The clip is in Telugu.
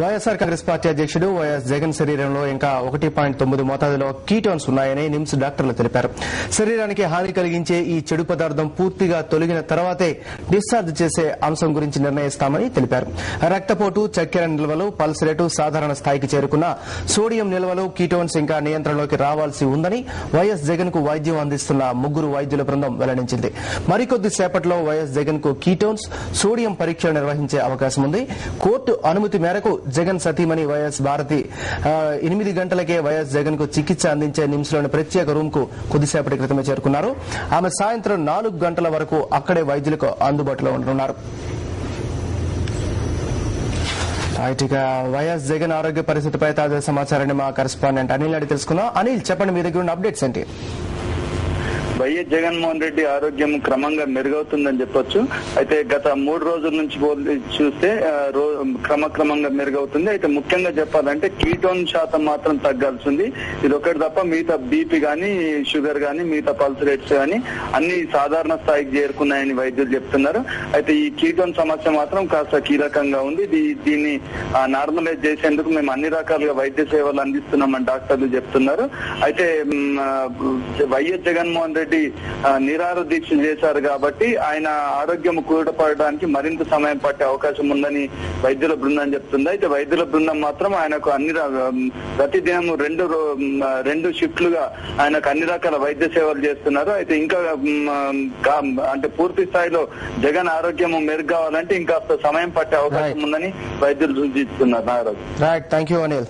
వైఎస్ఆర్ కాంగ్రెస్ పార్టీ అధ్యక్షుడు వైఎస్ జగన్ శరీరంలో ఇంకా 1.9 మోతాదులో కీటోన్స్ ఉన్నాయని నిమ్స్ డాక్టర్లు తెలిపారు. శరీరానికి హాని కలిగించే ఈ చెడు పదార్థం పూర్తిగా తొలగిన తర్వాతే డిశ్చార్జ్ చేసే అంశం గురించి నిర్ణయిస్తామని తెలిపారు. రక్తపోటు, చక్కెర నిల్వలు, పల్స్ రేటు సాధారణ స్థాయికి చేరుకున్న సోడియం నిల్వలు, కీటోన్స్ ఇంకా నియంత్రణలోకి రావాల్సి ఉందని వైఎస్ జగన్ కు వైద్యం అందిస్తున్న 3 వైద్యుల బృందం వెల్లడించింది. మరికొద్ది సేపట్లో వైఎస్ జగన్ కు కీటోన్స్, సోడియం పరీక్షలు నిర్వహించే అవకాశం ఉంది. కోర్టు అనుమతి మేరకు జగన్ సతీమణి వైఎస్ భారతి 8 గంటలకే వైఎస్ జగన్ కు చికిత్స అందించే నిమ్స్ లోని ప్రత్యేక రూమ్ కు కొద్దిసేపటి క్రితమే చేరుకున్నారు. ఆమె సాయంత్రం 4 గంటల వరకు అక్కడే వైద్యులకు అందుబాటులో ఉంటున్నారు. ఇక వైఎస్ జగన్ ఆరోగ్య పరిస్థితిపై తాజా సమాచారాన్ని మా కరెస్పాండెంట్ అనిల్ అడిగి తెలుసుకున్నాం. అనిల్, చెప్పండి, మీ దగ్గర ఉన్న అప్డేట్స్ ఏంటి? వైఎస్ జగన్మోహన్ రెడ్డి ఆరోగ్యం క్రమంగా మెరుగవుతుందని చెప్పొచ్చు. అయితే గత 3 రోజుల నుంచి చూస్తే క్రమక్రమంగా మెరుగవుతుంది. అయితే ముఖ్యంగా చెప్పాలంటే కీటోన్ శాతం మాత్రం తగ్గాల్సి ఉంది. ఇది ఒకటి తప్ప మిగతా బీపీ గానీ, షుగర్ గానీ, మిగతా పల్స్ రేట్స్ గానీ అన్ని సాధారణ స్థాయికి చేరుకున్నాయని వైద్యులు చెప్తున్నారు. అయితే ఈ కీటోన్ సమస్య మాత్రం కాస్త కీలకంగా ఉంది. దీన్ని నార్మలైజ్ చేసేందుకు మేము అన్ని రకాలుగా వైద్య సేవలు అందిస్తున్నామని డాక్టర్లు చెప్తున్నారు. అయితే వైఎస్ జగన్మోహన్ రెడ్డి నిరాహార దీక్ష చేశారు కాబట్టి ఆయన ఆరోగ్యం కూడపడడానికి మరింత సమయం పట్టే అవకాశం ఉందని వైద్యుల బృందం చెప్తుంది. అయితే వైద్యుల బృందం మాత్రం ఆయనకు ప్రతిదినం 2 షిఫ్ట్లుగా ఆయనకు అన్ని రకాల వైద్య సేవలు చేస్తున్నారు. అయితే ఇంకా అంటే పూర్తి స్థాయిలో జగన్ ఆరోగ్యం మెరుగు కావాలంటే ఇంకా సమయం పట్టే అవకాశం ఉందని వైద్యులు సూచిస్తున్నారు. Thank you Anil.